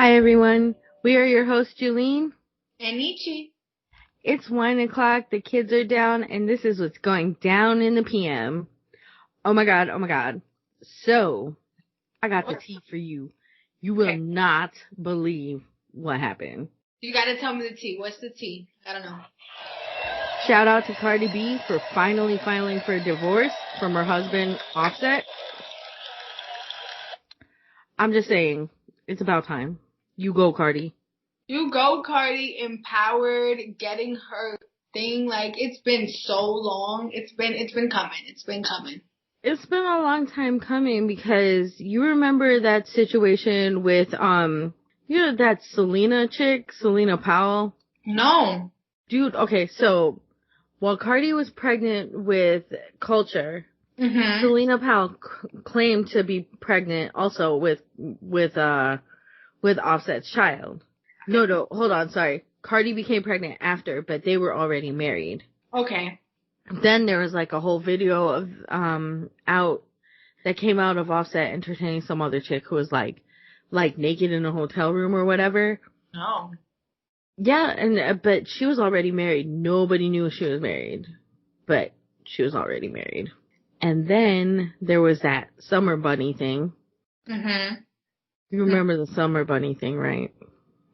Hi everyone, we are your hosts Juleen and Nietzsche. It's 1 o'clock, the kids are down, and this is what's going down in the PM. Oh my god. So, I got the tea for you. You will not believe what happened. You gotta tell me the tea. What's the tea? I don't know. Shout out to Cardi B for finally filing for a divorce from her husband, Offset. I'm just saying, it's about time. You go, Cardi. You go, Cardi. Empowered, getting her thing. Like, it's been so long. It's been coming. It's been a long time coming because you remember that situation with, that Selena chick, Selena Powell? No. Dude, okay, so while Cardi was pregnant with Culture, Selena Powell claimed to be pregnant also with Offset's child. No, hold on, sorry. Cardi became pregnant after, but they were already married. Okay. Then there was like a whole video of that came out of Offset entertaining some other chick who was like naked in a hotel room or whatever. Oh. Yeah, but she was already married. Nobody knew she was married, but she was already married. And then there was that Summer Bunny thing. You remember the Summer Bunny thing, right?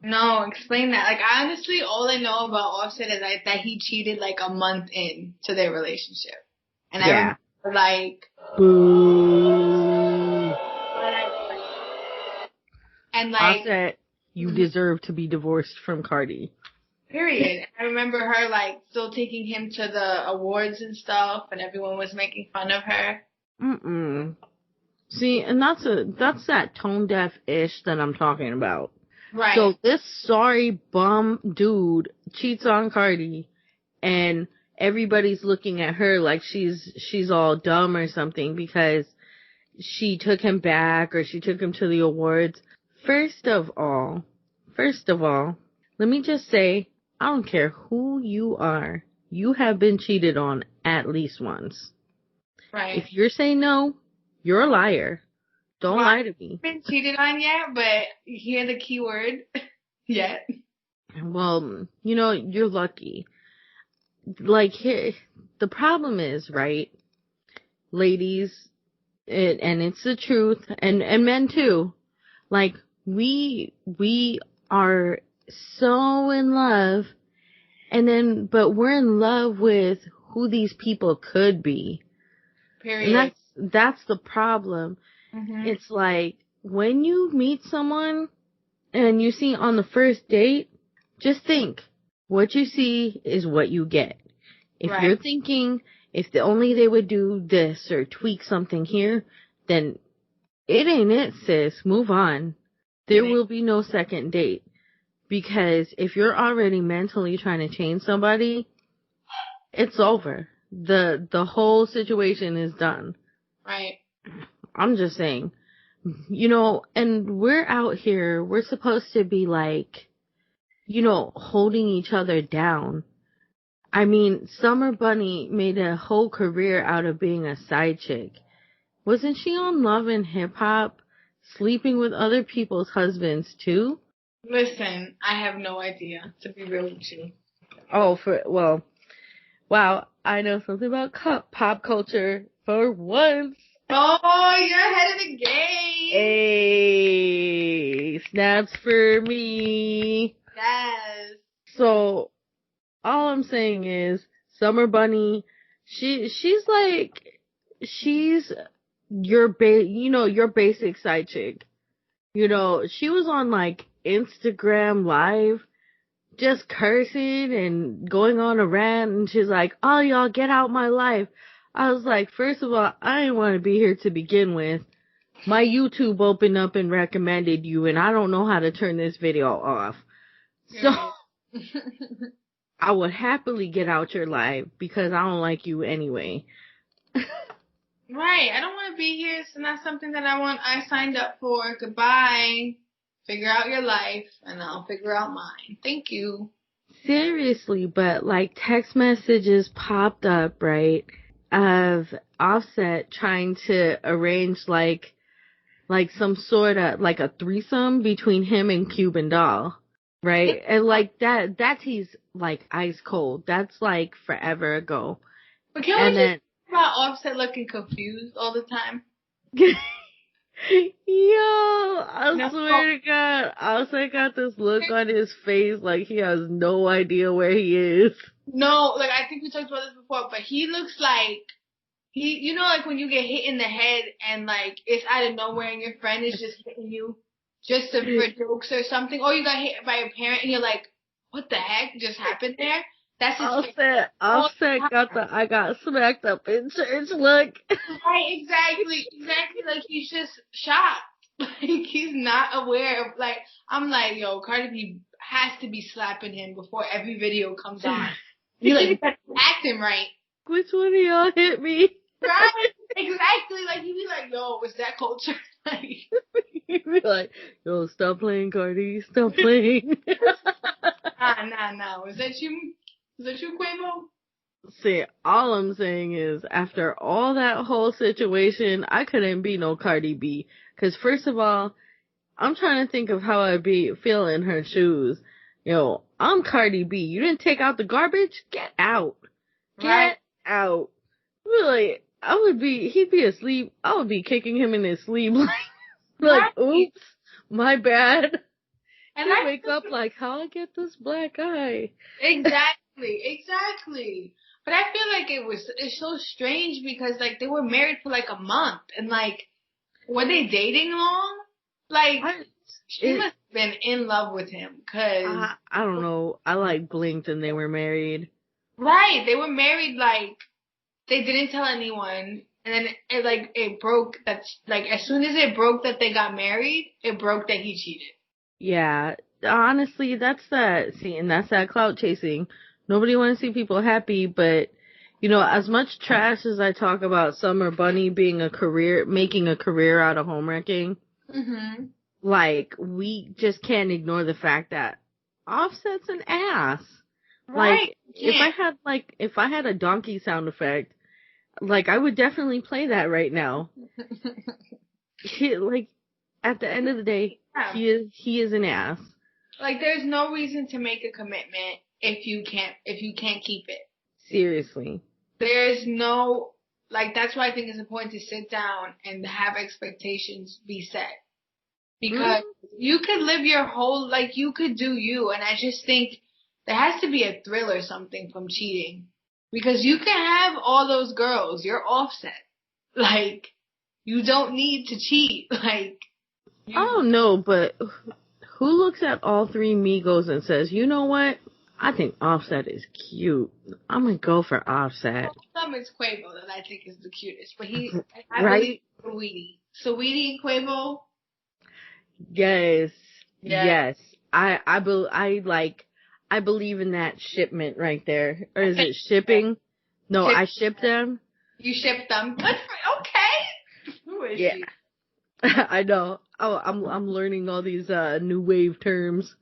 No, explain that. Like, honestly, all I know about Offset is that he cheated like a month into their relationship. And yeah. I remember, like, boo. And like, Offset, you deserve to be divorced from Cardi. Period. I remember her like still taking him to the awards and stuff, and everyone was making fun of her. See, and that's that tone deaf ish that I'm talking about. Right. So this sorry bum dude cheats on Cardi, and everybody's looking at her like she's all dumb or something because she took him back or she took him to the awards. First of all, let me just say, I don't care who you are. You have been cheated on at least once. Right. If you're saying no, you're a liar. Don't lie to me. I haven't been cheated on yet, but you hear the key word yet. Well, you're lucky. Like, here, the problem is, right, ladies, and it's the truth, and men too, like, we are so in love, but we're in love with who these people could be. Period. And that's the problem. It's like, when you meet someone and you see on the first date, just think, what you see is what you get. If you're thinking, if only they would do this or tweak something here, then it ain't it, sis. Move on. There will be no second date. Because if you're already mentally trying to change somebody, it's over. The whole situation is done. Right. I'm just saying, and we're out here, we're supposed to be like, holding each other down. I mean, Summer Bunny made a whole career out of being a side chick. Wasn't she on Love and Hip Hop, sleeping with other people's husbands too? Listen, I have no idea, to be real with you. Oh, wow, I know something about pop culture for once. Oh, you're ahead of the game. Hey, snaps for me. Yes. So, all I'm saying is, Summer Bunny, she's your basic side chick. She was on like Instagram Live, just cursing and going on a rant, and she's like, "Oh, y'all get out my life." I was like, first of all, I didn't want to be here to begin with. My YouTube opened up and recommended you, and I don't know how to turn this video off. So, I would happily get out your life because I don't like you anyway. Right. I don't want to be here. It's not something that I signed up for. Goodbye. Figure out your life, and I'll figure out mine. Thank you. Seriously, but like text messages popped up, right, of Offset trying to arrange like like some sort of, like a threesome between him and Cuban Doll. Right? And like that's he's like ice cold. That's like forever ago. But can we just talk about Offset looking confused all the time? Yo, I swear to God, Offset got this look on his face like he has no idea where he is. No, like I think we talked about this before, but he looks like you know, like when you get hit in the head and like it's out of nowhere and your friend is just hitting you just for jokes or something, or you got hit by a parent and you're like, what the heck just happened there? That's his Offset got the I got smacked up in church look. Right, exactly. Like he's just shocked. Like he's not aware of, like, I'm like, yo, Cardi B has to be slapping him before every video comes on. You're like, you better act him right. Which one of y'all hit me? Right, exactly. Like he'd be like, yo, was that culture? Like he'd be like, yo, stop playing, Cardi, stop playing. Nah. Was that you, Quavo? See, all I'm saying is, after all that whole situation, I couldn't be no Cardi B. Cause first of all, I'm trying to think of how I'd feel in her shoes. Yo, I'm Cardi B. You didn't take out the garbage? Get out. Get out. Really, he'd be asleep. I would be kicking him in his sleep like, oops, my bad. And I wake up like, how I get this black eye? Exactly. But I feel like it's so strange because like they were married for like a month and like, were they dating long? Like, she must have been in love with him cause. I don't know. I like blinked and they were married. Right. They were married like, they didn't tell anyone. And then it broke that's like, as soon as it broke that they got married, it broke that he cheated. Yeah. Honestly, that's that clout chasing. Nobody wants to see people happy, but, you know, as much trash as I talk about Summer Bunny making a career out of homewrecking, like, we just can't ignore the fact that Offset's an ass. Right. Like, if I had a donkey sound effect, like, I would definitely play that right now. At the end of the day, he is an ass. Like, there's no reason to make a commitment if you can't keep it. Seriously. There's no, like, that's why I think it's important to sit down and have expectations be set. Because you could live your whole, like, you could do you, and I just think there has to be a thrill or something from cheating. Because you can have all those girls, you're Offset. Like, you don't need to cheat. Like, I don't know, but who looks at all three Migos and says, you know what? I think Offset is cute. I'm gonna go for Offset. Some is Quavo that I think is the cutest, but I believe Saweetie Quavo. Yes. I believe in that shipment right there. Or is it shipping? No, I ship them. You ship them? Okay. Who is she? I know. Oh, I'm learning all these new wave terms.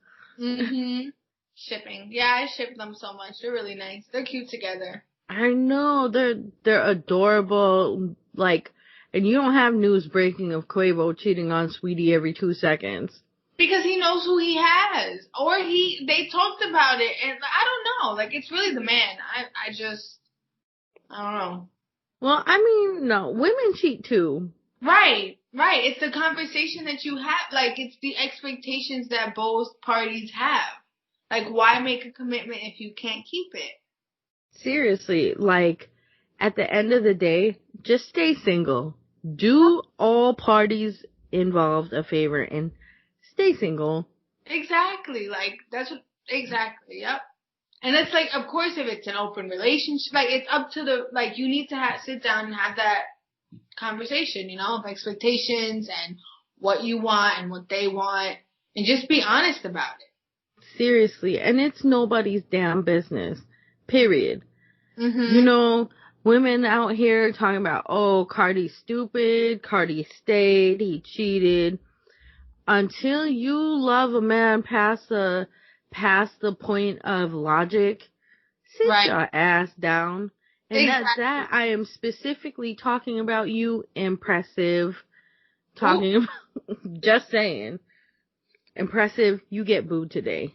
Shipping. Yeah, I ship them so much. They're really nice. They're cute together. I know. They're adorable. Like, and you don't have news breaking of Quavo cheating on Sweetie every 2 seconds. Because he knows who he has. Or they talked about it, and I don't know. Like, it's really the man. I don't know. Well, I mean, no, women cheat too. Right. It's the conversation that you have. Like, it's the expectations that both parties have. Like, why make a commitment if you can't keep it? Seriously, like, at the end of the day, just stay single. Do all parties involved a favor and stay single. Exactly. Like, exactly, yep. And it's like, of course, if it's an open relationship, like, it's up to you need to sit down and have that conversation, you know, of expectations and what you want and what they want, and just be honest about it. Seriously, and it's nobody's damn business. Period. You know, women out here talking about, oh, Cardi's stupid, Cardi stayed, he cheated. Until you love a man past the point of logic, sit your ass down. And that I am specifically talking about you, Empressive. talking about, just saying. Empressive, you get booed today.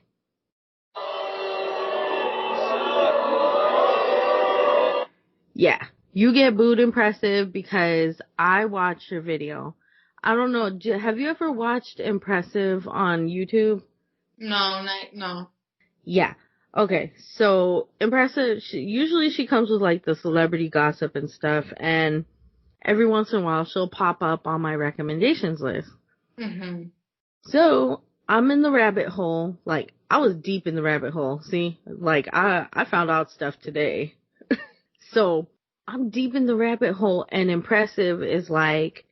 Yeah, you get booed, Empressive, because I watched your video. I don't know, have you ever watched Empressive on YouTube? No. Yeah. Okay, so Empressive, usually she comes with like the celebrity gossip and stuff, and every once in a while she'll pop up on my recommendations list. Mm-hmm. So I'm in the rabbit hole. Like, I was deep in the rabbit hole. See, like I found out stuff today. So I'm deep in the rabbit hole, and Empressive is like,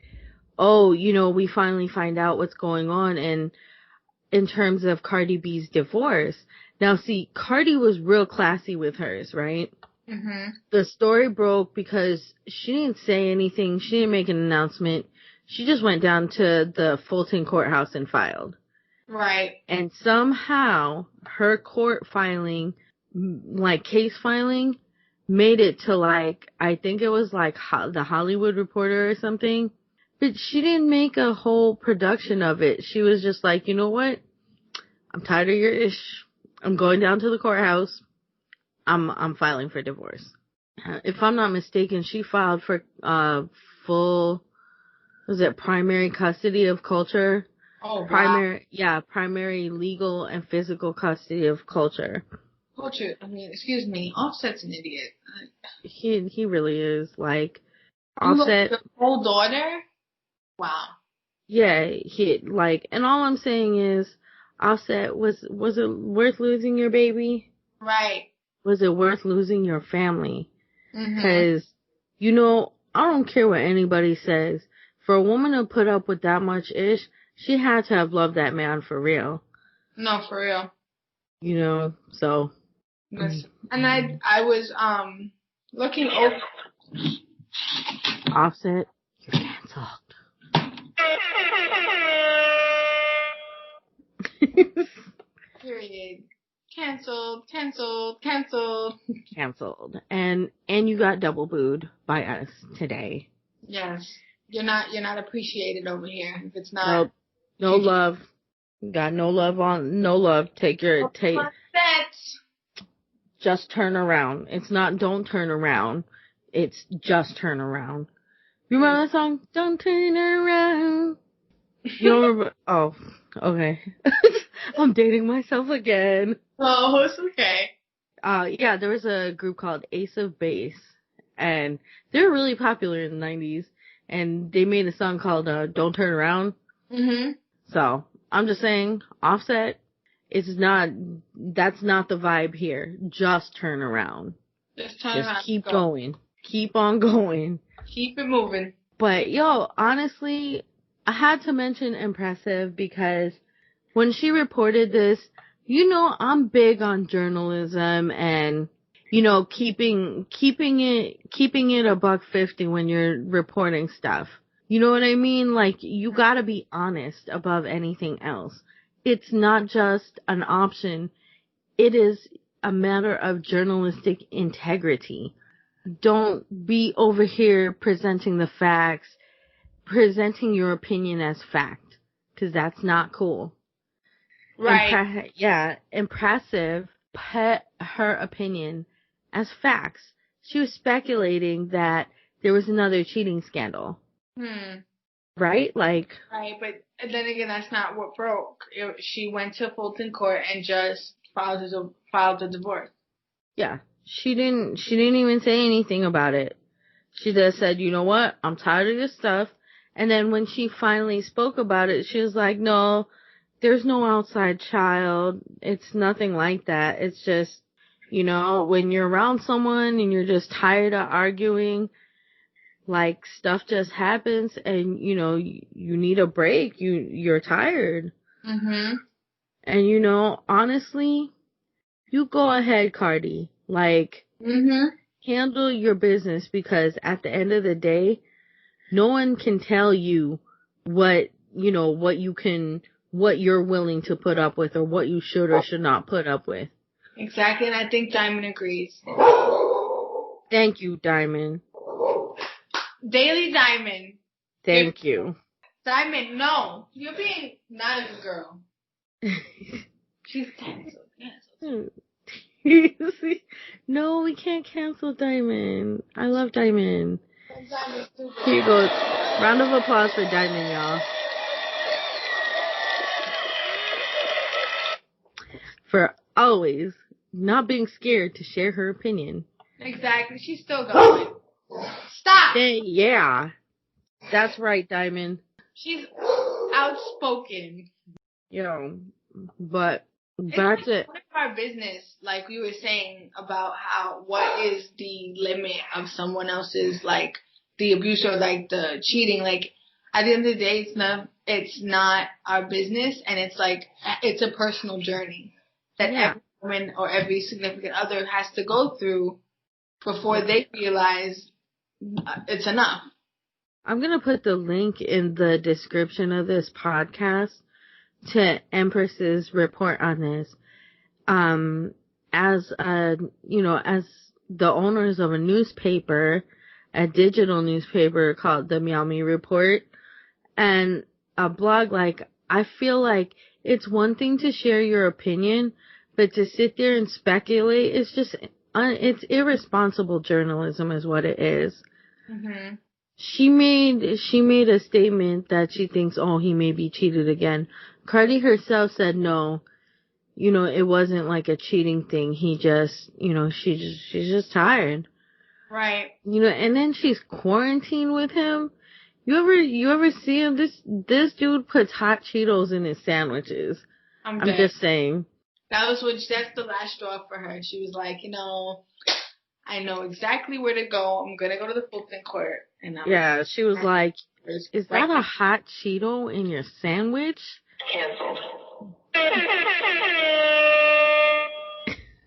oh, we finally find out what's going on in terms of Cardi B's divorce. Now, see, Cardi was real classy with hers, right? Mm-hmm. The story broke because she didn't say anything. She didn't make an announcement. She just went down to the Fulton courthouse and filed. Right. And somehow her court filing, like case filing, made it to like, I think it was like the Hollywood Reporter or something. But she didn't make a whole production of it. She was just like, you know what? I'm tired of your ish. I'm going down to the courthouse. I'm filing for divorce. If I'm not mistaken, she filed for full, was it primary custody of Culture? Oh, primary, wow. Yeah, primary legal and physical custody of Culture. Culture, excuse me, Offset's an idiot. He really is. Like, Offset. The whole daughter? Wow. Yeah, and all I'm saying is, Offset, was it worth losing your baby? Right. Was it worth losing your family? Mm-hmm. Because, I don't care what anybody says. For a woman to put up with that much ish, she had to have loved that man for real. No, for real. So. Listen. And I was, looking over. Offset, you're canceled. Period. Canceled. Canceled. And you got double booed by us today. Yes. You're not appreciated over here. If it's not. Nope. No love. Got no love. Take. Just turn around. It's not don't turn around. It's just turn around. You remember that song? Don't turn around. You don't remember? Oh, okay. I'm dating myself again. Oh, it's okay. Yeah, there was a group called Ace of Base, and they were really popular in the 90s, and they made a song called Don't Turn Around. Mm-hmm. So, I'm just saying, Offset, that's not the vibe here. Just turn around. Just keep going. Keep on going. Keep it moving. But, honestly, I had to mention Empressive because when she reported this, I'm big on journalism and, keeping it a $1.50 when you're reporting stuff. You know what I mean? Like, you gotta be honest above anything else. It's not just an option. It is a matter of journalistic integrity. Don't be over here presenting the facts, presenting your opinion as fact, because that's not cool. Right. Empressive put her opinion as facts. She was speculating that there was another cheating scandal. Right? Right, but then again, that's not what broke. She went to Fulton Court and just filed a divorce. Yeah. She didn't even say anything about it. She just said, you know what? I'm tired of this stuff. And then when she finally spoke about it, she was like, no, there's no outside child. It's nothing like that. It's just, when you're around someone and you're just tired of arguing, like, stuff just happens and, you need a break. You're tired. Mm-hmm. And, honestly, you go ahead, Cardi. Like, handle your business, because at the end of the day, no one can tell you what you're willing to put up with or what you should or should not put up with. Exactly, and I think Diamond agrees. Thank you, Diamond. Daily Diamond. Thank you. Diamond, no. You're being not a good girl. She's canceled. No, we can't cancel Diamond. I love Diamond. Here you go. Round of applause for Diamond, y'all. For always not being scared to share her opinion. Exactly. She's still going. Stop! Yeah. That's right, Diamond. She's outspoken. Yo, but back to our business, like we were saying about what is the limit of someone else's, like, the abuse or, like, the cheating. Like, at the end of the day, it's not our business, and it's, like, it's a personal journey that every woman or every significant other has to go through before they realize it's enough. I'm going to put the link in the description of this podcast to Empress's report on this. As the owners of a newspaper, a digital newspaper called the Meow Me Report, and a blog, like, I feel like it's one thing to share your opinion, but to sit there and speculate, it's irresponsible journalism is what it is. Mm-hmm. She made a statement that she thinks, he may be cheated again. Cardi herself said no, it wasn't like a cheating thing. He just, she's just tired. Right. And then she's quarantined with him. You ever see him? This dude puts hot Cheetos in his sandwiches. I'm just saying. That's the last straw for her. She was like, I know exactly where to go. I'm gonna go to the Fulton Court. And she was like, is that a hot Cheeto in your sandwich? Canceled.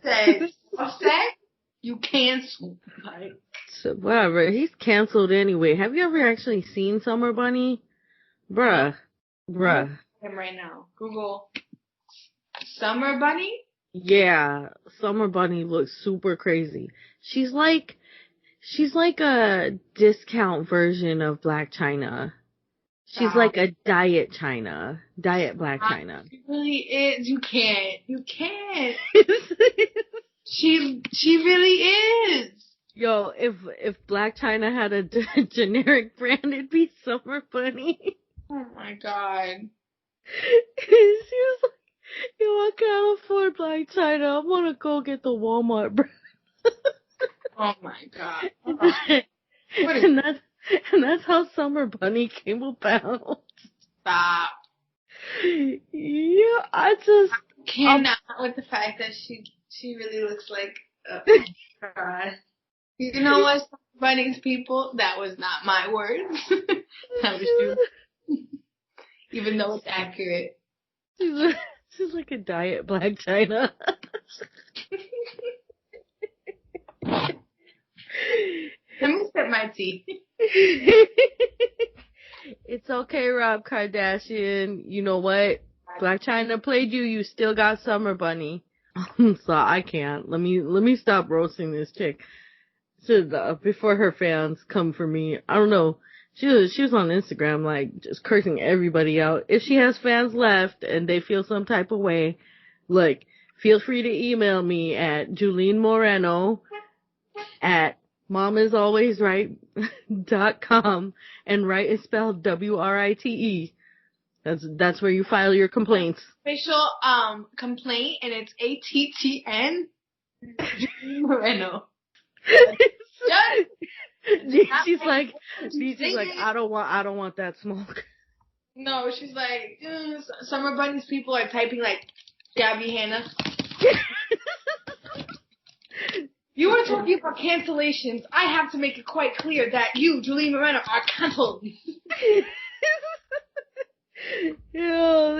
Says, upset? You canceled. Like, so whatever. He's canceled anyway. Have you ever actually seen Summer Bunny? Bruh. Him right now. Google Summer Bunny? Yeah, Summer Bunny looks super crazy. She's like a discount version of Black China. She's like a diet Black China. She really is. You can't. She really is. Yo, if Black China had a generic brand, it'd be Summer Bunny. Oh my god. She was like, yo, I can't afford Black China. I want to go get the Walmart brand. Oh my god. And that's how Summer Bunny came about. Stop. Yeah, I just cannot with the fact that she really looks like God. You know what, Summer Bunny's people? That was not my words. That was you. Even though it's accurate. She's like a diet Black China. Let me sip my tea. It's okay, Rob Kardashian. You know what? Black China played you. You still got Summer Bunny. So I can't. Let me stop roasting this chick. So before her fans come for me, I don't know. She was on Instagram, like, just cursing everybody out. If she has fans left and they feel some type of way, like, feel free to email me at Juleen Moreno at momisalwaysright.com, and right is spelled WRITE. That's where you file your complaints. Official complaint, and it's ATTN Moreno. She's like, I don't want that smoke. No, she's like, Summer Bunny's people are typing like Gabby Hanna. You were talking about cancellations. I have to make it quite clear that you, Juleen Moreno, are canceled. Yo,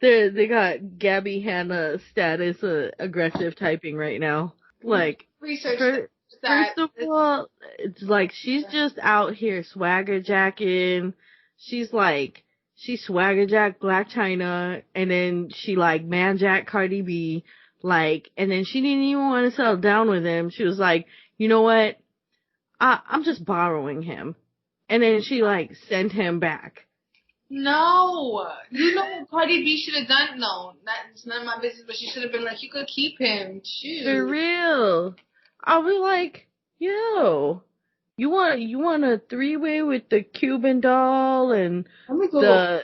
they got Gabby Hanna status aggressive typing right now. Like, research first of all, it's like she's just out here swagger jacking. She swagger jack Black China, and then she like man jack Cardi B. Like, and then she didn't even want to settle down with him. She was like, you know what? I'm just borrowing him. And then she like sent him back. No. You know what Cardi B should have done? No, it's none of my business, but she should have been like, you could keep him. Shoot. For real. I'll be like, yo, you want a three-way with the Cuban doll and the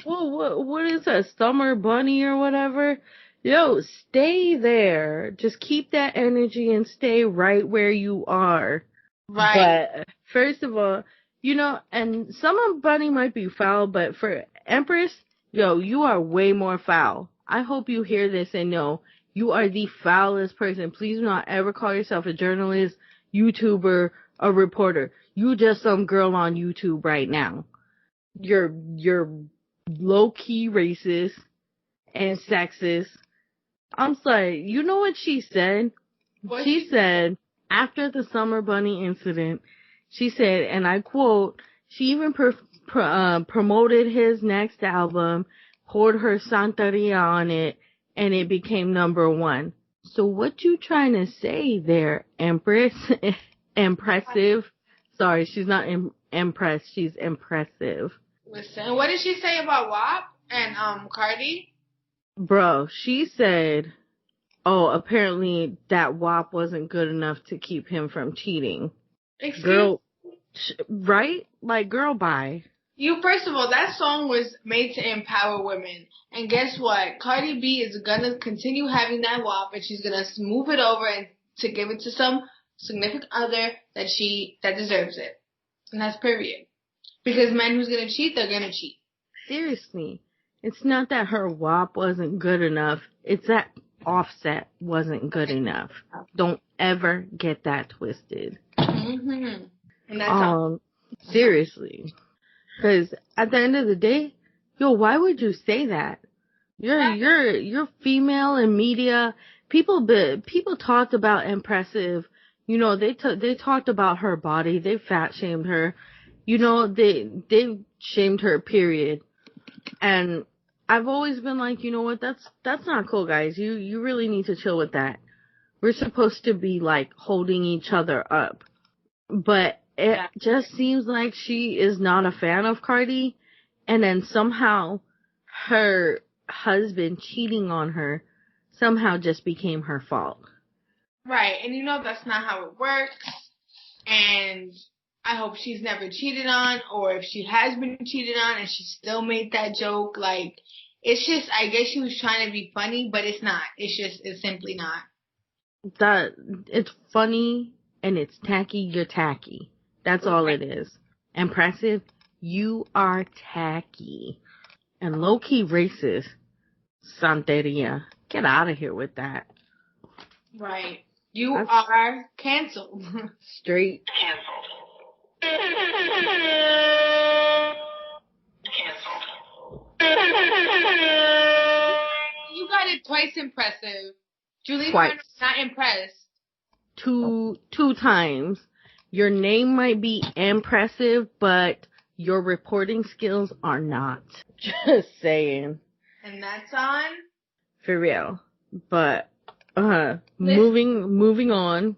what is that, Summer Bunny or whatever? Yo, stay there. Just keep that energy and stay right where you are. Right. But first of all, and Summer Bunny might be foul, but for Empress, yo, you are way more foul. I hope you hear this and know you are the foulest person. Please do not ever call yourself a journalist, YouTuber, a reporter. You just some girl on YouTube right now. You're low-key racist and sexist. I'm sorry. You know what she said? She said, after the Summer Bunny incident, she said, and I quote, she even promoted his next album, poured her Santeria on it, and it became #1. So what you trying to say there, Empress? Empressive? Sorry, she's not Empress, she's impressive. Listen, what did she say about WAP and Cardi? Bro, she said, oh, apparently that WAP wasn't good enough to keep him from cheating. Girl, right? Like, girl, bye. First of all, that song was made to empower women. And guess what? Cardi B is gonna continue having that WAP, and she's gonna move it over and to give it to some significant other that deserves it. And that's period. Because men who's gonna cheat, they're gonna cheat. Seriously. It's not that her WAP wasn't good enough. It's that Offset wasn't good enough. Don't ever get that twisted. Mm-hmm. And that's all. Seriously. Because at the end of the day, yo, why would you say that? You're female in media. People talked about Empressive. They talked about her body. They fat shamed her. They shamed her, period. And I've always been like, you know what, that's not cool, guys. You really need to chill with that. We're supposed to be like holding each other up. But it just seems like she is not a fan of Cardi, and then somehow her husband cheating on her somehow just became her fault. Right, and that's not how it works. And I hope she's never cheated on, or if she has been cheated on and she still made that joke, like, it's just, I guess she was trying to be funny, but it's not. It's simply not. It's funny and it's tacky, you're tacky. That's all it is. Impressive, you are tacky. And low-key racist, Santeria. Get out of here with that. Right. You are canceled. Straight. You got it twice impressive. Juleen was not impressed. Two times. Your name might be impressive, but your reporting skills are not. Just saying. And that's on? For real. But, moving on.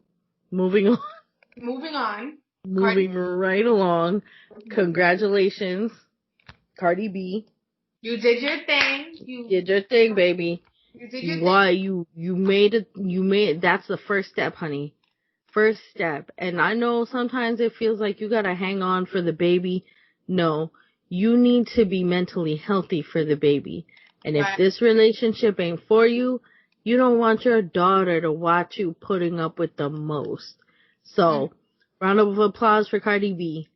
Moving right along. Congratulations, Cardi B. You did your thing. You did your thing, baby. You did your thing. You made it. That's the first step, honey. First step. And I know sometimes it feels like you gotta hang on for the baby. No. You need to be mentally healthy for the baby. And if this relationship ain't for you, you don't want your daughter to watch you putting up with the most. So, round of applause for Cardi B.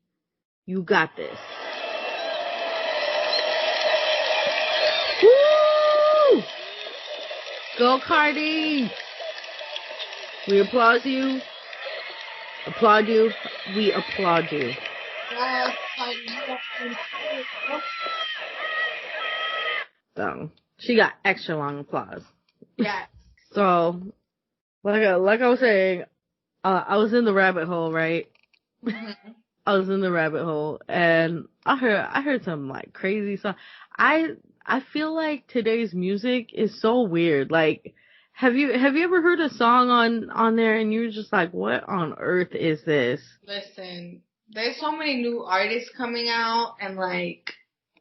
You got this. Woo! Go, Cardi! We applaud you. We applaud you. So, she got extra long applause. Yeah. So, like I was saying, I was in the rabbit hole, right? Mm-hmm. I was in the rabbit hole, and I heard some like crazy song. I feel like today's music is so weird. Like, have you ever heard a song on there and you're just like, what on earth is this? Listen, there's so many new artists coming out, and like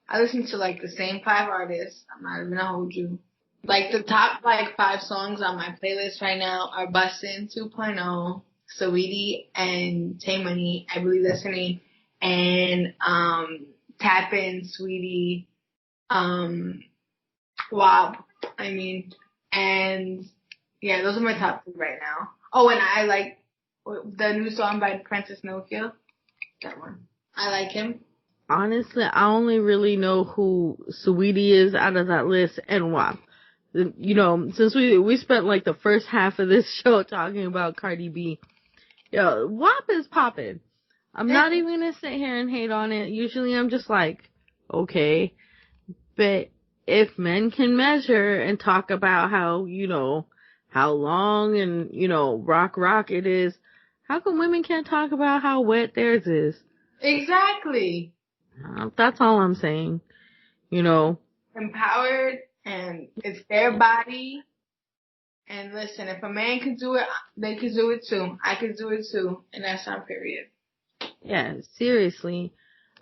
I listen to like the same 5 artists. I'm not even gonna hold you. Like the top like 5 songs on my playlist right now are Bustin' 2.0, Saweetie, and Tay Money. I believe that's her name. And Tappin', Sweetie, WAP. And yeah, those are my top 3 right now. Oh, and I like the new song by Princess Nokia. That one. I like him. Honestly, I only really know who Saweetie is out of that list and WAP. You know, since we spent like the first half of this show talking about Cardi B, yo, WAP is popping. I'm not even gonna sit here and hate on it. Usually I'm just like, okay. But if men can measure and talk about how, you know, how long and, you know, rock it is, how come women can't talk about how wet theirs is? Exactly. That's all I'm saying. You know. Empowered, and it's their body. And listen, if a man can do it, they can do it too. I can do it too. And that's on period. Yeah, seriously.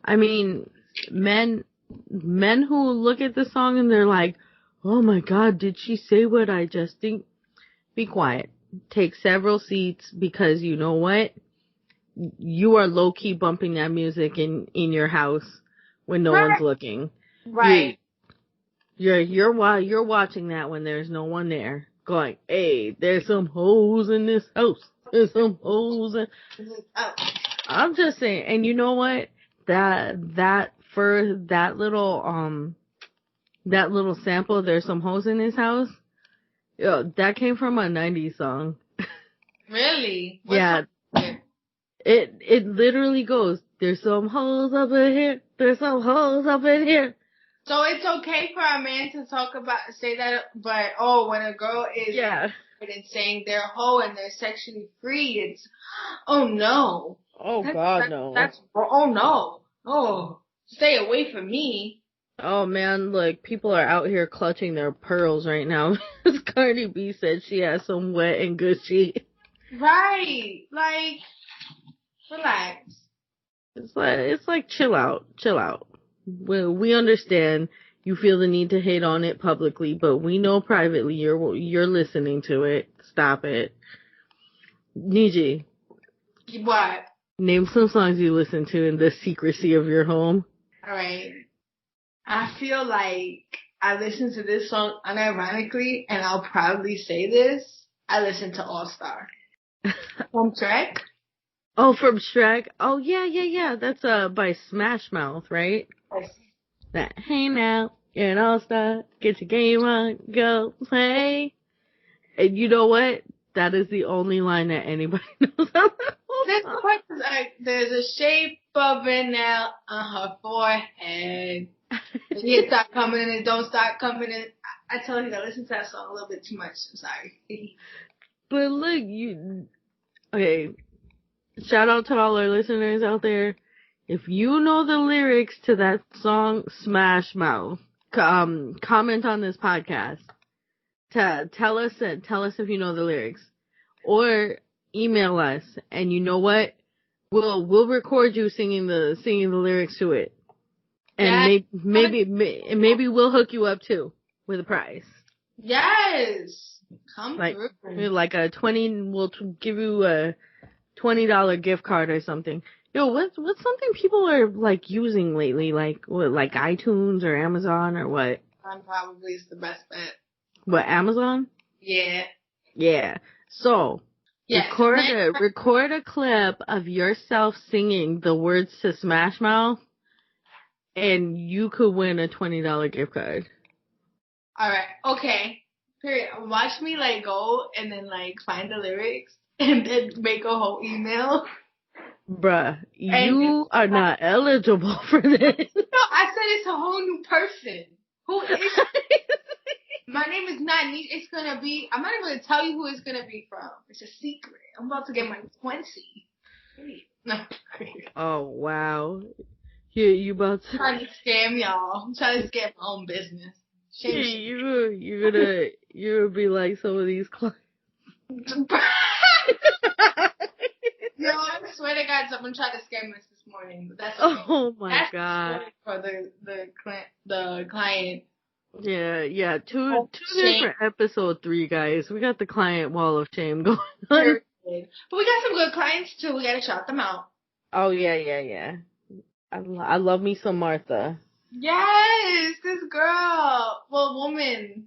I mean, men who look at the song and they're like, oh my God, did she say what I just think? Be quiet. Take several seats, because you know what? You are low-key bumping that music in your house when no one's looking. Right. You're watching that when there's no one there. Going, hey, there's some hoes in this house. There's some hoes in... I'm just saying, and you know what? That little sample, there's some hoes in this house. Yo, that came from a 90s song. Really? Yeah. It literally goes, there's some hoes up in here, there's some hoes up in here. So it's okay for a man to say that, but when a girl is and saying they're a hoe and they're sexually free, it's, oh no. Oh God, no. Oh no. Oh, stay away from me. Oh man, look, people are out here clutching their pearls right now. Cardi B said she has some wet and gushy. Right. Like, relax. It's like chill out. We understand you feel the need to hate on it publicly, but we know privately you're listening to it. Stop it. Niji. What? Name some songs you listen to in the secrecy of your home. Alright. I feel like I listen to this song unironically, and I'll proudly say this. I listen to All Star. From Shrek. Oh, from Shrek? Oh, yeah. That's by Smash Mouth, right? Yes. That, hey now, you're an all-star, get your game on, go play. And you know what? That is the only line that anybody knows. There's a shape of an L on her forehead. It start coming and it don't start coming in. I tell you, I listen to that song a little bit too much. I'm sorry. But look, okay, shout out to all our listeners out there. If you know the lyrics to that song, Smash Mouth, comment on this podcast. Tell us if you know the lyrics, or email us. And you know what? We'll record you singing the lyrics to it, and maybe we'll hook you up too with a prize. Yes, come through. Like we'll give you a $20 gift card or something. Yo, what's something people are like using lately? Like what, like iTunes or Amazon or what? Probably is the best bet. What, Amazon? Yeah. Yeah. So record a clip of yourself singing the words to Smash Mouth, and you could win a $20 gift card. All right. Okay. Period. Watch me like go and then like find the lyrics and then make a whole email. Bruh, you are not eligible for this. No, I said it's a whole new person. Who is My name is not Nisha. It's gonna be, I'm not even gonna tell you who it's gonna be from. It's a secret. I'm about to get my 20. No. Oh, wow. You about to... I'm trying to scam y'all. I'm trying to scam my own business. You're gonna be like some of these clients. Yo, I swear to God, someone tried to scam my sister morning. That's Oh my that's God. for the client. Yeah. Two Shame. different episode 3, guys. We got the client wall of shame going on. But we got some good clients too. We gotta shout them out. Oh yeah. I love me some Martha. Yes, this girl. Well, woman.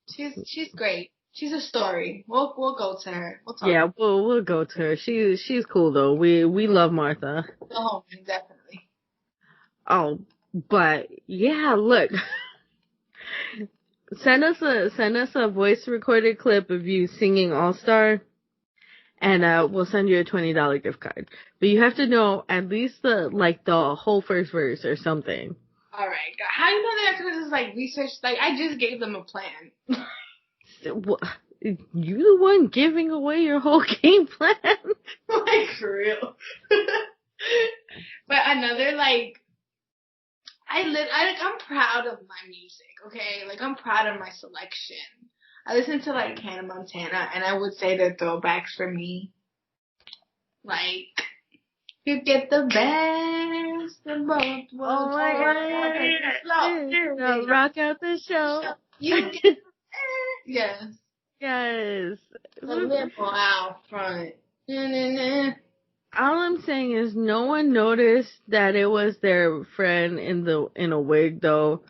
She's great. She's a story. We'll go to her. We'll talk. Yeah, we'll go to her. She's cool though. We love Martha. The homie, definitely. Oh, but yeah, look. Send us a voice recorded clip of you singing All Star, and we'll send you a $20 gift card. But you have to know at least the whole first verse or something. All right. How you know they have to just research? I just gave them a plan. You the one giving away your whole game plan? For real. But another I'm proud of my music, okay? I'm proud of my selection. I listen to Hannah Montana, and I would say they're throwbacks for me. You get the best of both worlds. Oh my God. Rock out the show. You get yes. Yes. The limo out front. All I'm saying is no one noticed that it was their friend in a wig though.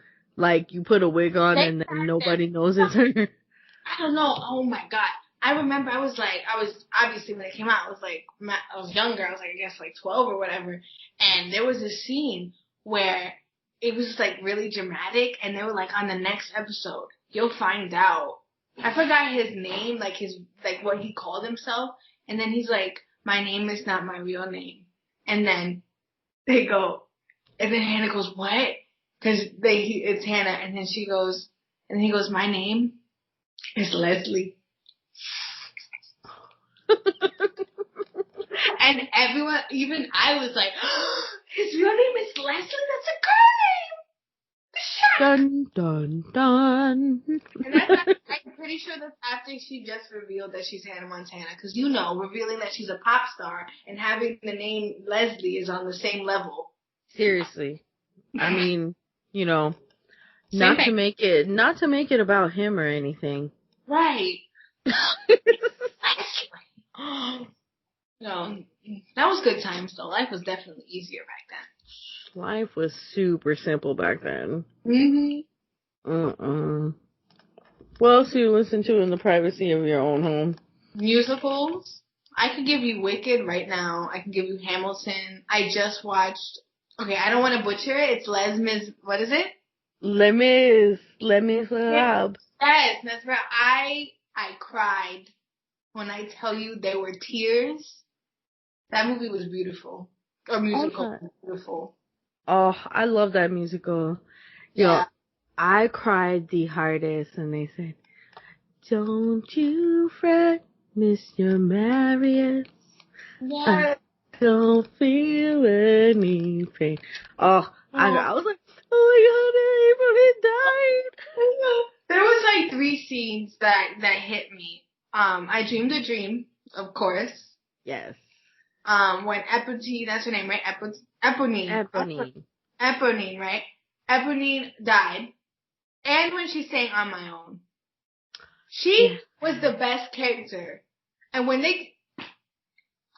You put a wig on and then nobody knows it's her. I don't know. Oh my God. I remember I was obviously when it came out, I was younger. I was I guess 12 or whatever. And there was a scene where it was really dramatic, and they were on the next episode, you'll find out. I forgot his name, what he called himself. And then he's my name is not my real name. And then they go, and then Hannah goes, what? Cause it's Hannah. And then he goes, my name is Leslie. And everyone, even I was his real name is Leslie? That's a girl name! Dun, dun, dun. And I'm pretty sure that's after she just revealed that she's Hannah Montana. Because revealing that she's a pop star and having the name Leslie is on the same level. Seriously. I mean, not to make it about him or anything. Right. No, that was good times though. Life was definitely easier back then. Life was super simple back then. What else do you listen to in the privacy of your own home? Musicals. I could give you Wicked right now. I can give you Hamilton. I just watched. Okay, I don't want to butcher it. It's Les Mis. What is it? Les Miserables. Yes, that's right. I cried when I tell you they were tears. That movie was beautiful. Or musical was beautiful. Oh, I love that musical. Yeah. Yo, I cried the hardest and they said, don't you fret, Mr. Marius. Yeah. I don't feel any pain. Oh, I was like, oh my God, everybody died. There was 3 scenes that hit me. I Dreamed a Dream, of course. Yes. When Eponine, that's her name, right? Eponine, right? Eponine died. And when she sang On My Own. She was the best character. And when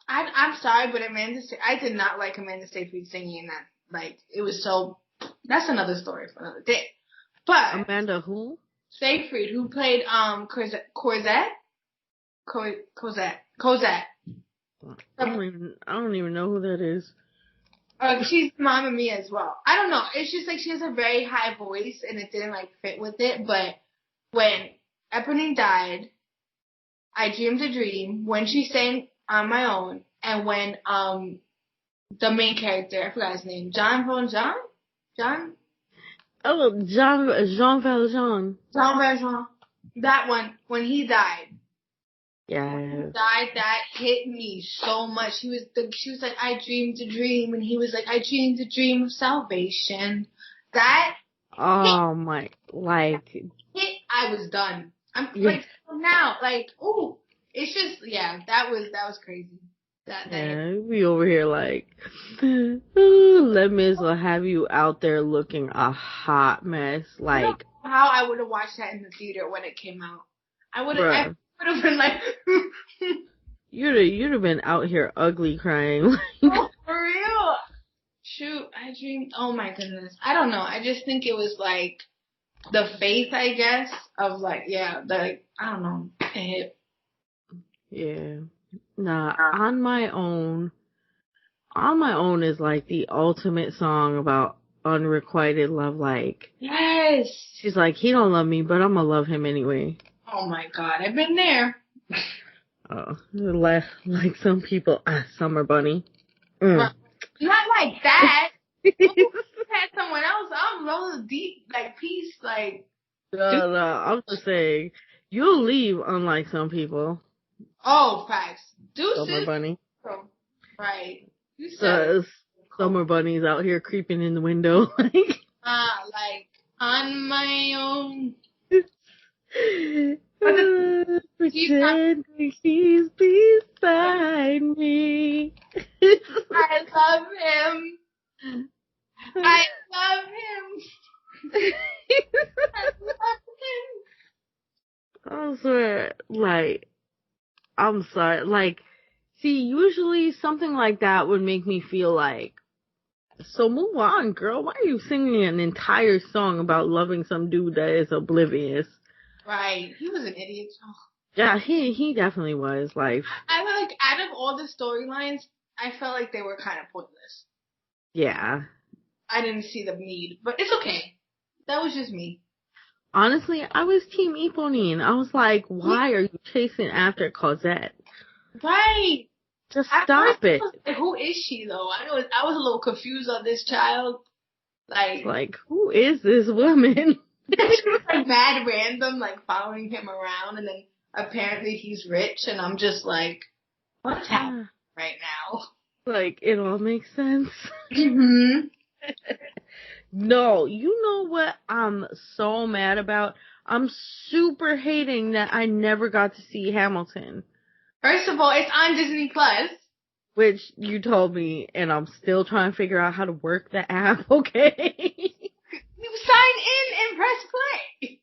I'm sorry, but I did not like Amanda Seyfried singing that. It was so, that's another story for another day. But. Amanda who? Seyfried, who played, Cosette. I don't even know who that is. She's Mamma Mia as well. I don't know. It's just she has a very high voice and it didn't fit with it. But when Eponine died, I Dreamed a Dream, when she sang On My Own, and when the main character, I forgot his name, Jean Valjean. Jean Valjean. That one, when he died. Yeah. That hit me so much. She was like, I dreamed a dream, and he was like, I dreamed a dream of salvation. That oh my, hit, I was done. I'm now, ooh, it's just, yeah, that was crazy. That Yeah, we over here like, ooh, let me as well have you out there looking a hot mess. I don't Like, know how I would have watched that in the theater when it came out. I would bruh, have been like, you'd have been out here ugly crying. oh, for real? Shoot, I dreamed. Oh my goodness. I don't know. I just think it was like the faith, I guess, of like, yeah, like, I don't know. It hit. Yeah. Nah, On My Own is like the ultimate song about unrequited love. Like, Yes. she's like, he don't love me, but I'm gonna love him anyway. Oh my God, I've been there. Oh, like some people, Summer Bunny. Not like that. Ooh, had someone else. I'm rolling deep, like peace, like. No, I'm just saying, you'll leave unlike some people. Oh, facts. Summer Deuces. Bunny. Right. You said Summer Bunny's out here creeping in the window. like on my own. Pretend he's beside me. I love him. I love him. I love him. I swear, like, I'm sorry. Like, see, usually something like that would make me feel like, so move on, girl. Why are you singing an entire song about loving some dude that is oblivious? Right. He was an idiot. Oh. Yeah, he definitely was. Like, I like, out of all the storylines, I felt like they were kind of pointless. Yeah. I didn't see the need, but it's okay. That was just me. Honestly, I was Team Eponine. I was like, why are you chasing after Cosette? Right. Just stop it. Like, who is she though? I was a little confused on this child. Like who is this woman? She was like mad random, like following him around, and then apparently he's rich, and I'm just like, what's happening right now? Like, it all makes sense. Mm-hmm. No, you know what I'm so mad about? I'm super hating that I never got to see Hamilton. First of all, it's on Disney Plus. Which you told me, and I'm still trying to figure out how to work the app, okay? You sign in and press play.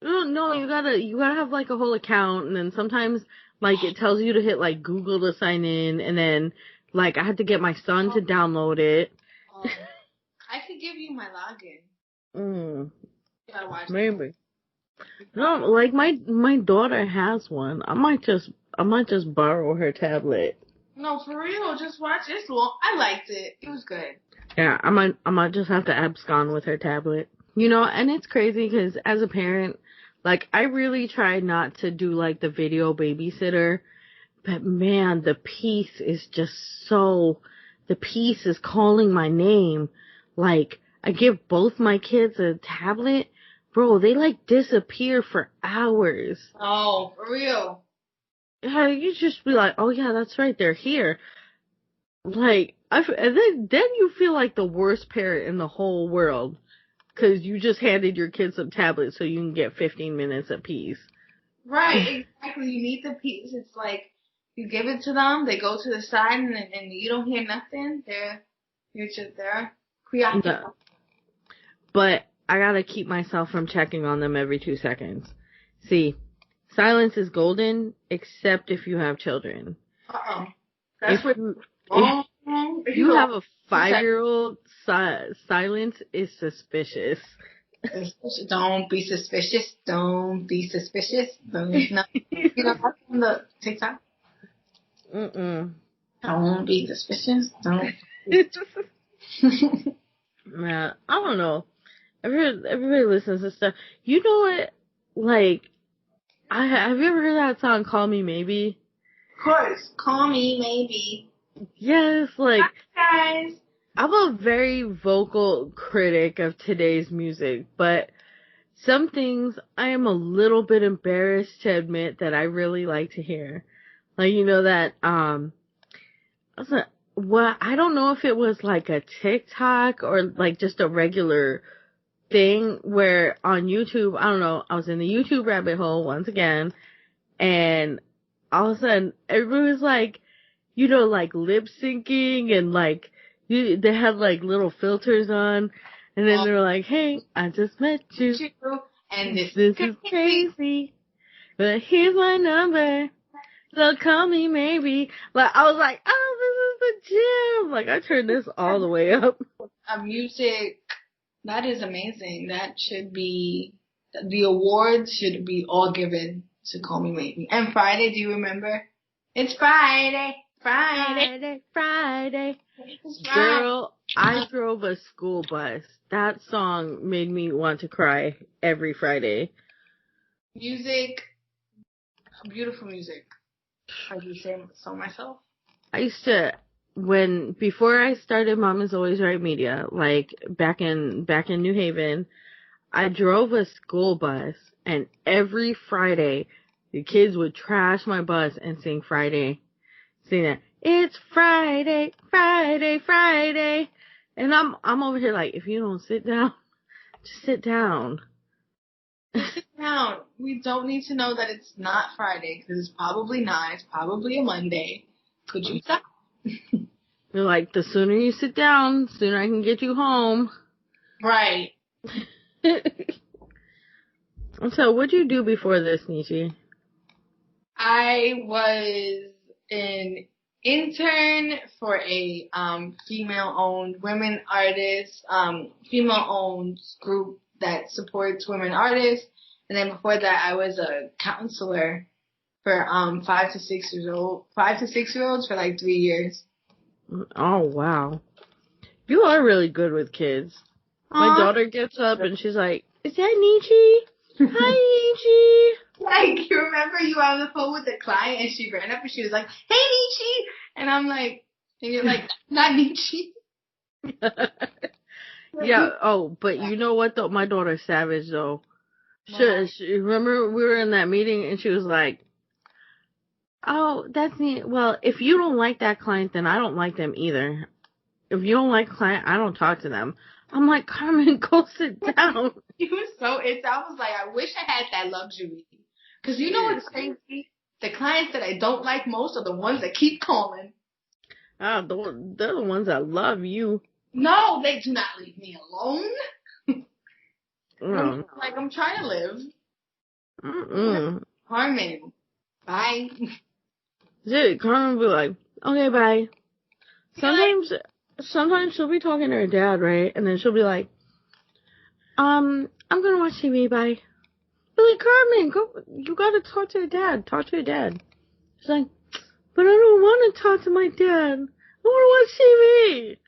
No, you gotta have like a whole account, and then sometimes like it tells you to hit like Google to sign in, and then like I had to get my son to download it. I could give you my login. You gotta watch maybe. It. No, like my daughter has one. I might just borrow her tablet. No, for real, just watch. It's long. I liked it. It was good. Yeah, I might just have to abscond with her tablet. You know, and it's crazy because as a parent, like, I really try not to do, like, the video babysitter, but man, the peace is calling my name. Like, I give both my kids a tablet, bro, they, like, disappear for hours. Oh, for real. Yeah, you just be like, oh yeah, that's right, they're here. Like, and then you feel like the worst parent in the whole world. Because you just handed your kids some tablets so you can get 15 minutes apiece. Right, exactly. You need the peace. It's like, you give it to them, they go to the side, and you don't hear nothing. You're just there, preoccupied. No. But I gotta keep myself from checking on them every 2 seconds. See, silence is golden, except if you have children. Uh-oh. If you have a 5-year-old, silence is suspicious. Don't be suspicious. Don't be suspicious. No. You know, that's on the TikTok. Don't be suspicious. Don't. Man, I don't know. Everybody listens to stuff. You know what? Like, have you ever heard that song, Call Me Maybe? Of course. Call Me Maybe. Yes, like, hi guys. I'm a very vocal critic of today's music, but some things I am a little bit embarrassed to admit that I really like to hear. Like, you know that, I don't know if it was like a TikTok or like just a regular thing where on YouTube, I don't know, I was in the YouTube rabbit hole once again, and all of a sudden everybody was like, like lip syncing and like they had like little filters on, and then they were like, "Hey, I just met you, and this is crazy, but here's my number, so call me maybe." Like I was like, "Oh, this is the gym!" Like I turned this all the way up. Music, that is amazing. That should be the awards should be all given to Call Me Maybe. And Friday, do you remember? It's Friday. Friday. Girl, I drove a school bus. That song made me want to cry every Friday. Music, beautiful music. I do say so myself. I used to, before I started Mom is Always Right Media, like back in New Haven, I drove a school bus, and every Friday, the kids would trash my bus and sing that. It's Friday, Friday, Friday. And I'm over here like, if you don't sit down, just sit down. Just sit down. We don't need to know that it's not Friday, because it's probably not. It's probably a Monday. Could you stop? You're like, the sooner you sit down, the sooner I can get you home. Right. So, what'd you do before this, Nishi? I was an intern for a female-owned women artists, female-owned group that supports women artists. And then before that, I was a counselor for 5 to 6 year olds for like 3 years. Oh wow, you are really good with kids. My daughter gets up and she's like, "Is that Nietzsche? Hi, Nietzsche." Like, you remember you were on the phone with the client and she ran up and she was like, "Hey, Nietzsche," and I'm like, and you're like, "Not Nietzsche." Yeah. Oh, but you know what though? My daughter's savage though. She remember we were in that meeting and she was like, "Oh, that's neat. Well, if you don't like that client, then I don't like them either. If you don't like client, I don't talk to them." I'm like, "Carmen, go sit down." I was like, I wish I had that luxury. Because you know what's crazy? The clients that I don't like most are the ones that keep calling. Oh, they're the ones that love you. No, they do not leave me alone. Like, I'm trying to live. Carmen, bye. Carmen will be like, "Okay, bye." Sometimes she'll be talking to her dad, right? And then she'll be like, I'm gonna watch TV, bye." But like, "Carmen, you gotta talk to your dad. Talk to your dad." She's like, "But I don't want to talk to my dad. I want to watch TV."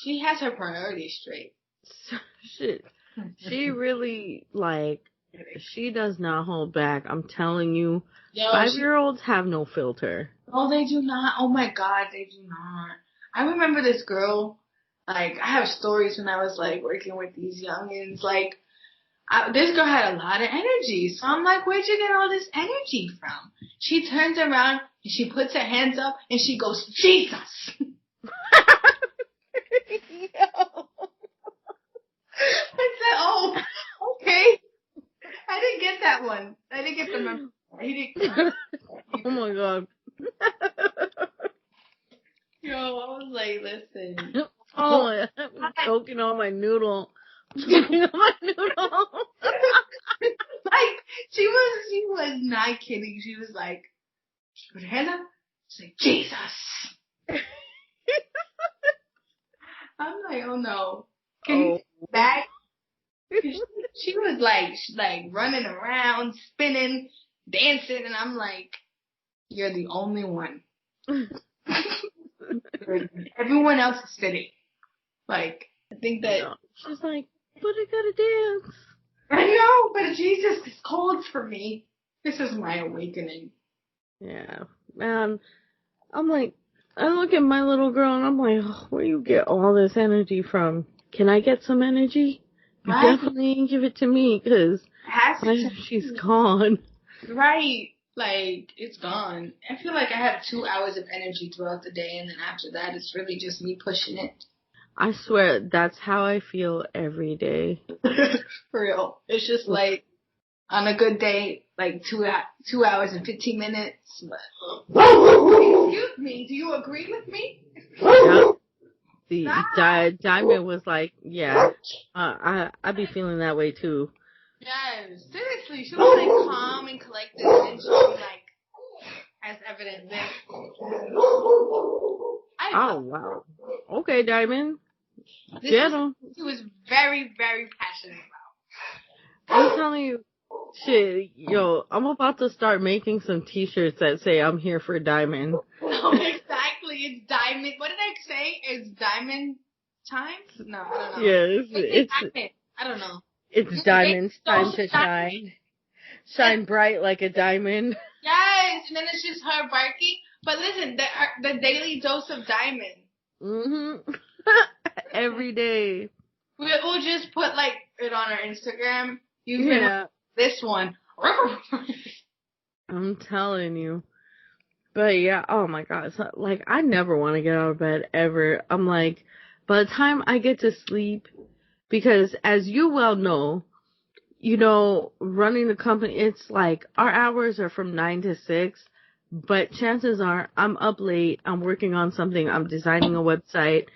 She has her priorities straight. She really, like, she does not hold back. I'm telling you, 5-year-olds have no filter. Oh, they do not. Oh my God, they do not. I remember this girl, like, I have stories when I was, like, working with these youngins. Like, this girl had a lot of energy. So I'm like, where'd you get all this energy from? She turns around and she puts her hands up and she goes, "Jesus." I said, "Oh, okay." I didn't get that one. I didn't get the memo. Oh my God. Yo, I was like, listen. Oh my God. I'm choking on my noodle. Like, she was not kidding. She was like, she put her hand up. She's like, "Jesus." I'm like, oh no. Can you get back? She was like running around, spinning, dancing, and I'm like, you're the only one. Everyone else is sitting. Like, I think that she's like, "But I gotta dance." I know, but Jesus is cold for me. This is my awakening. Yeah, man. I'm like, I look at my little girl and I'm like, oh, where you get all this energy from? Can I get some energy? You definitely give it to me, because she's gone. Right. Like, it's gone. I feel like I have 2 hours of energy throughout the day, and then after that, it's really just me pushing it. I swear, that's how I feel every day. For real. It's just like, On a good day, like 2 hours and 15 minutes. But excuse me, do you agree with me? Yeah. The Diamond was like, yeah, I be feeling that way too. Yes, seriously, she was like calm and collected, and she was like, as evident this. Oh wow. Okay, Diamond. This she was very, very passionate about. I'm telling you, shit, yo, I'm about to start making some T-shirts that say I'm here for Diamond. No, exactly. It's Diamond. What did I say? It's Diamond time? No, I don't know. Yes, it's Diamond. I don't know. It's Diamond's time to shine. Shine bright like a diamond. Yes, and then it's just her barking. But listen, the daily dose of Diamond. Mm-hmm. Every day. We'll just put like it on our Instagram. This one. I'm telling you. But yeah, oh my God. So, like, I never want to get out of bed ever. I'm like, by the time I get to sleep, because as you well know, running the company, it's like our hours are from 9 to 6, but chances are I'm up late. I'm working on something. I'm designing a website.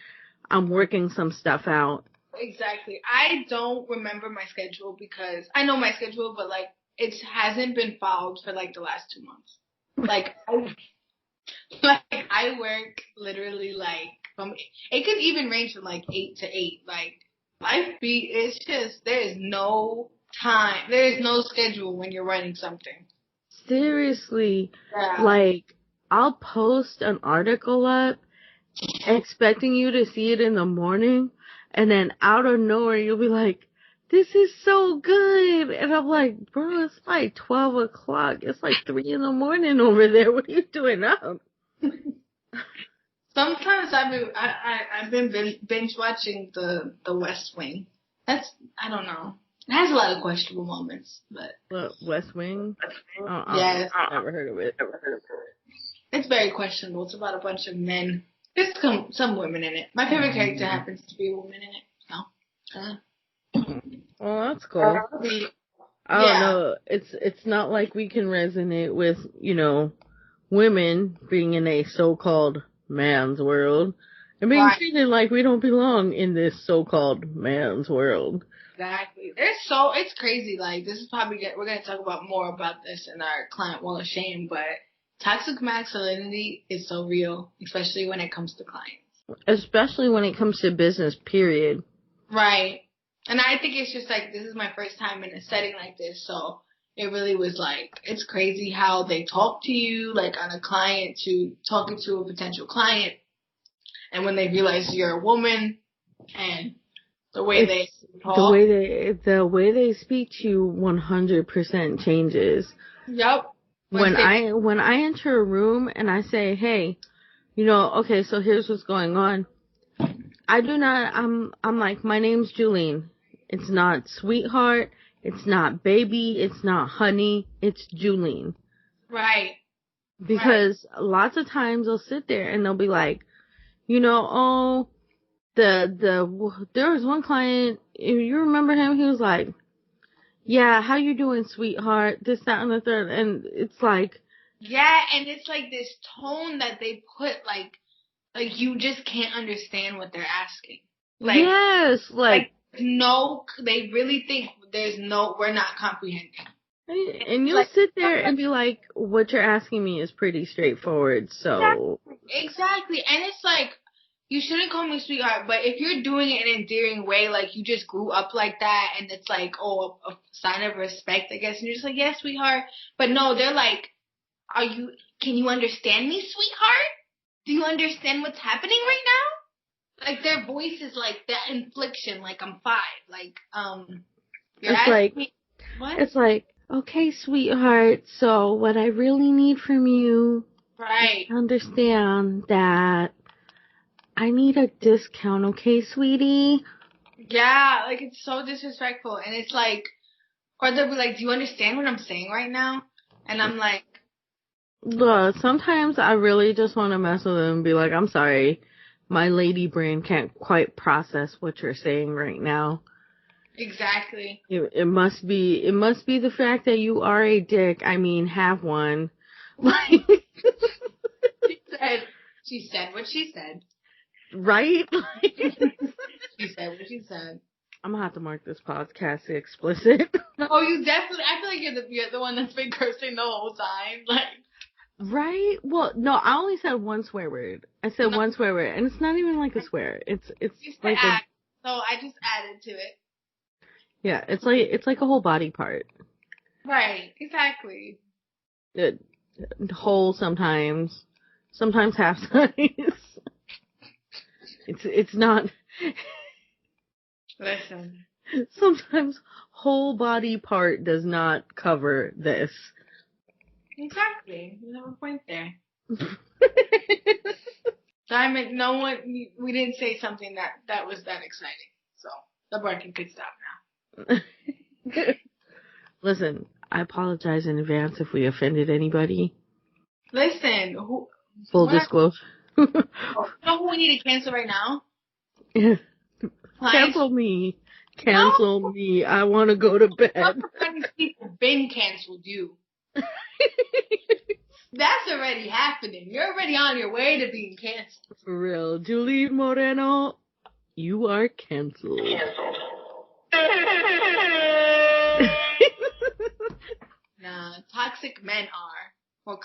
I'm working some stuff out. Exactly. I don't remember my schedule because I know my schedule, but like it hasn't been followed for like the last 2 months. Like I work literally like it could even range from like 8 to 8. Like it's just there is no time. There is no schedule when you're running something. Seriously. Yeah. Like I'll post an article up expecting you to see it in the morning, and then out of nowhere you'll be like, this is so good, and I'm like, bro, it's like 12 o'clock, it's like 3 in the morning over there, what are you doing up? Sometimes I've been binge watching the West Wing. I don't know, it has a lot of questionable moments, but West Wing? Yes. Never heard of it. It's very questionable. It's about a bunch of men. There's some women in it. My favorite character happens to be a woman in it. So. Well, that's cool. I don't know. It's not like we can resonate with, women being in a so-called man's world and being treated like we don't belong in this so-called man's world. Exactly. It's crazy. Like, this is probably, we're going to talk about more about this in our Client Wall of Shame, but toxic masculinity is so real, especially when it comes to clients. Especially when it comes to business, period. Right. And I think it's just like, this is my first time in a setting like this, so it really was like, it's crazy how they talk to you, like on a client to talking to a potential client, and when they realize you're a woman, and the way they talk. The way they speak to you 100% changes. Yep. When I enter a room and I say, hey, okay, so here's what's going on. I'm like, my name's Juleen. It's not sweetheart. It's not baby. It's not honey. It's Juleen. Right. Because lots of times they'll sit there and they'll be like, there was one client, if you remember him, he was like, yeah, how you doing, sweetheart? This, that, and the third. And it's like. Yeah, and it's like this tone that they put, like you just can't understand what they're asking. Like, yes, like no, they really think we're not comprehending. And you'll sit there and be like, what you're asking me is pretty straightforward, so. Exactly. And it's like, you shouldn't call me sweetheart, but if you're doing it in an endearing way, like you just grew up like that, and it's like, a sign of respect, I guess, and you're just like, yeah, sweetheart. But no, they're like, can you understand me, sweetheart? Do you understand what's happening right now? Like, their voice is like that inflection, like I'm 5. Like, it's like, me, what? It's like, okay, sweetheart, so what I really need from you, right, understand that I need a discount, okay, sweetie? Yeah, like, it's so disrespectful, and it's like, or they'll be like, do you understand what I'm saying right now? And I'm like, look, sometimes I really just want to mess with them and be like, I'm sorry, my lady brain can't quite process what you're saying right now. Exactly. It must be the fact that you are a dick. I mean, have one. Like, she said what she said. Right? She said what she said. I'm gonna have to mark this podcast explicit. No, you definitely. I feel like you're the one that's been cursing the whole time. Like, right? Well, no, I only said one swear word. I said one swear word, and it's not even like a swear. It's like so I just added to it. Yeah, it's like a whole body part. Right. Exactly. Whole sometimes half size. It's not. Listen. Sometimes whole body part does not cover this. Exactly. You have a point there. Diamond, we didn't say something that was that exciting. So the barking could stop now. Listen, I apologize in advance if we offended anybody. Listen, full disclosure. You know who we need to cancel right now? Cancel me. Cancel me. I want to go to bed. People been canceled you. That's already happening. You're already on your way to being canceled. For real. Juleen Moreno, you are canceled. Nah, toxic men are. Or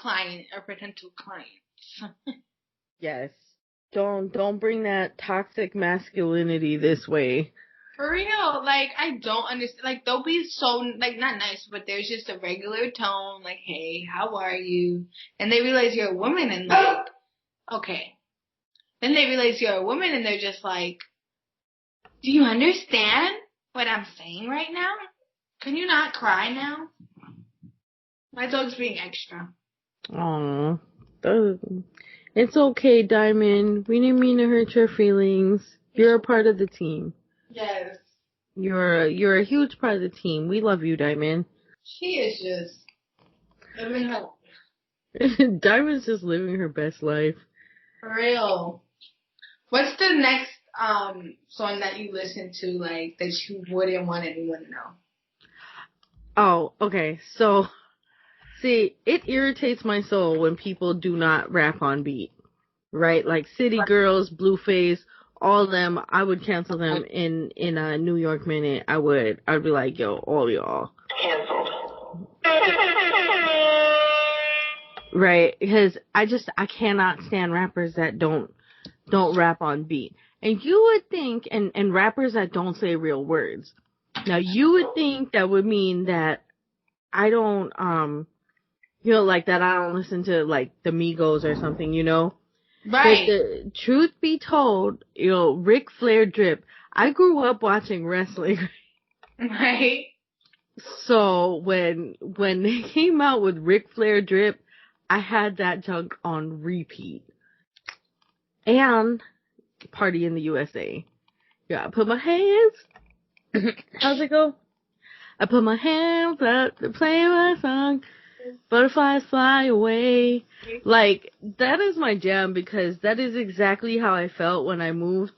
potential clients. Yes. Don't bring that toxic masculinity this way. For real, like, I don't understand. Like, they'll be so, like, not nice, but there's just a regular tone, like, hey, how are you? And they realize you're a woman and, like, okay. Then they realize you're a woman and they're just like, do you understand what I'm saying right now? Can you not cry now? My dog's being extra. Aww. It's okay, Diamond. We didn't mean to hurt your feelings. You're a part of the team. Yes. You're a huge part of the team. We love you, Diamond. She is just living her Diamond's just living her best life. For real. What's the next song that you listen to, like, that you wouldn't want anyone to know? Oh, okay. So, see, it irritates my soul when people do not rap on beat. Right? Like City Girls, Blueface, all of them, I would cancel them in a New York minute. I'd be like, yo, all y'all. Canceled. Right? Because I cannot stand rappers that don't rap on beat. And you would think, and rappers that don't say real words. Now, you would think that would mean that I don't, like that I don't listen to, like, the Migos or something, Right. But the truth be told, Ric Flair drip. I grew up watching wrestling. Right. So when they came out with Ric Flair drip, I had that junk on repeat. And Party in the USA. Yeah, I put my hands. How's it go? I put my hands up to play my song. Butterflies fly away. Like, that is my jam because that is exactly how I felt when I moved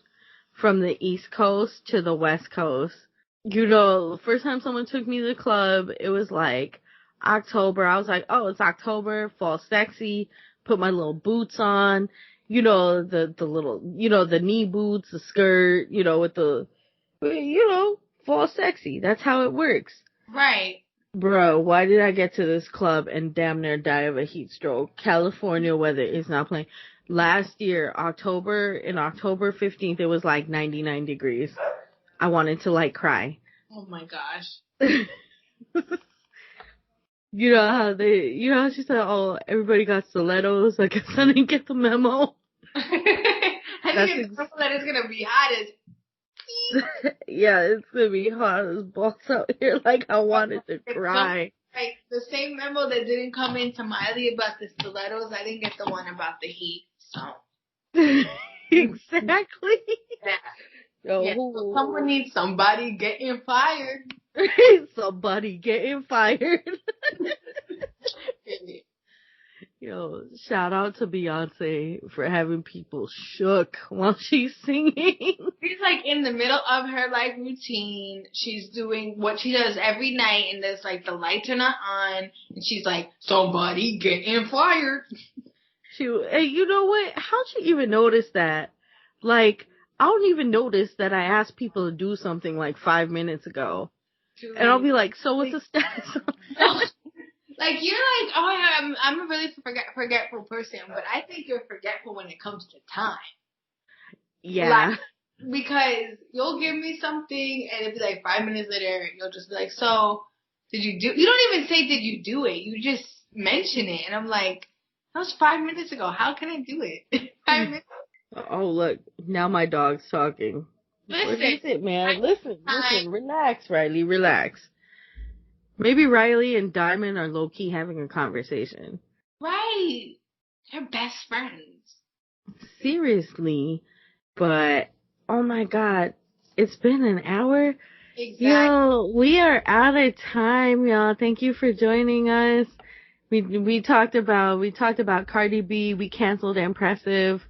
from the East Coast to the West Coast. The first time someone took me to the club, it was like October. I was like, oh, it's October, fall sexy, put my little boots on, the little, the knee boots, the skirt, with the, fall sexy. That's how it works. Right. Bro, why did I get to this club and damn near die of a heat stroke? California weather is not playing. Last year, October 15th, it was like 99 degrees. I wanted to, like, cry. Oh my gosh. How she said, oh, everybody got stilettos? I guess I didn't get the memo. I think that it's gonna be hot as yeah, it's gonna be hot as balls out here. Like, I wanted to cry. Like, the same memo that didn't come into Miley about the stilettos, I didn't get the one about the heat, so. Exactly. Yeah. Yeah, so someone needs somebody getting fired. Somebody getting fired. Yo, shout out to Beyonce for having people shook while she's singing. She's like in the middle of her like routine. She's doing what she does every night, and there's like the lights are not on, and she's like, "Somebody getting fired." Hey, you know what? How'd you even notice that? Like, I don't even notice that I asked people to do something like 5 minutes ago, and I'll be like, "So what's the status on that?" Like, you're like, oh, yeah, I'm a really forgetful person, but I think you're forgetful when it comes to time. Yeah. Like, because you'll give me something, and it'll be like 5 minutes later, you'll just be like, so, you don't even say, did you do it? You just mention it, and I'm like, that was 5 minutes ago. How can I do it? 5 minutes. Oh, look, now my dog's talking. Listen. What is it, man? Listen, relax, Riley, relax. Maybe Riley and Diamond are low-key having a conversation. Right. They're best friends. Seriously. But, oh my God, it's been an hour? Exactly. Yo, we are out of time, y'all. Thank you for joining us. We talked about Cardi B. We canceled Empressive.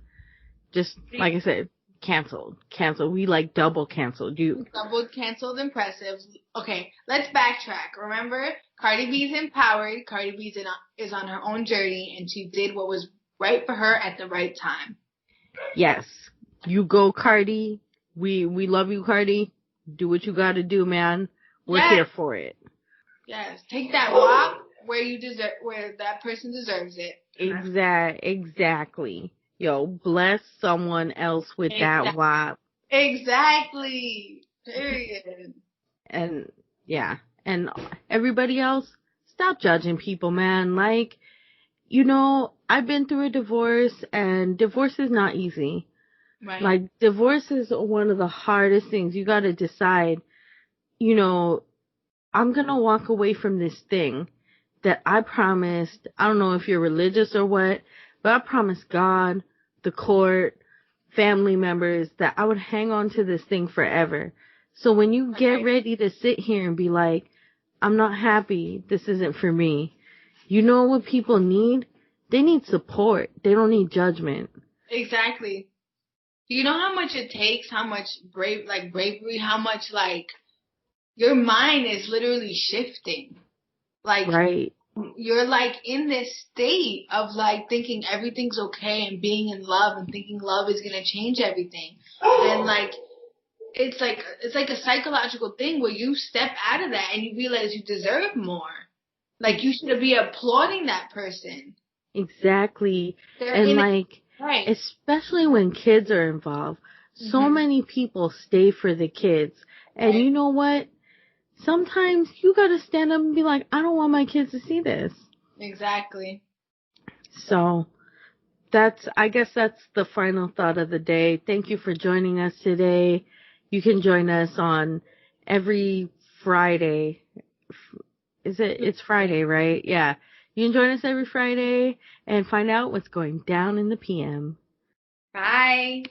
Just, like I said, canceled. We like double canceled you. Double canceled Empressive. Okay, let's backtrack. Remember, Cardi B's empowered. Cardi B is on her own journey, and she did what was right for her at the right time. Yes. You go, Cardi. We love you, Cardi. Do what you gotta do, man. We're here for it. Yes. Take that walk where that person deserves it. Exactly. Yo, bless someone else with that WAP. Exactly. Period. And, yeah. And everybody else, stop judging people, man. Like, you know, I've been through a divorce, and divorce is not easy. Right. Like, divorce is one of the hardest things. You gotta decide, you know, I'm gonna walk away from this thing that I promised. I don't know if you're religious or what, but I promised God, the court, family members that I would hang on to this thing forever. So when you get ready to sit here and be like, I'm not happy, this isn't for me, you know what people need? They need support. They don't need judgment. Exactly. Do you know how much it takes? How much bravery? How much your mind is literally shifting. Like, right. You're like in this state of like thinking everything's okay and being in love and thinking love is gonna change everything. And like it's like a psychological thing where you step out of that and you realize you deserve more. Like, you should be applauding that person. Exactly. Right. Especially when kids are involved, so many people stay for the kids. And you know what? Sometimes you gotta stand up and be like, I don't want my kids to see this. Exactly. So, I guess that's the final thought of the day. Thank you for joining us today. You can join us on every Friday. It's Friday, right? Yeah. You can join us every Friday and find out what's going down in the PM. Bye.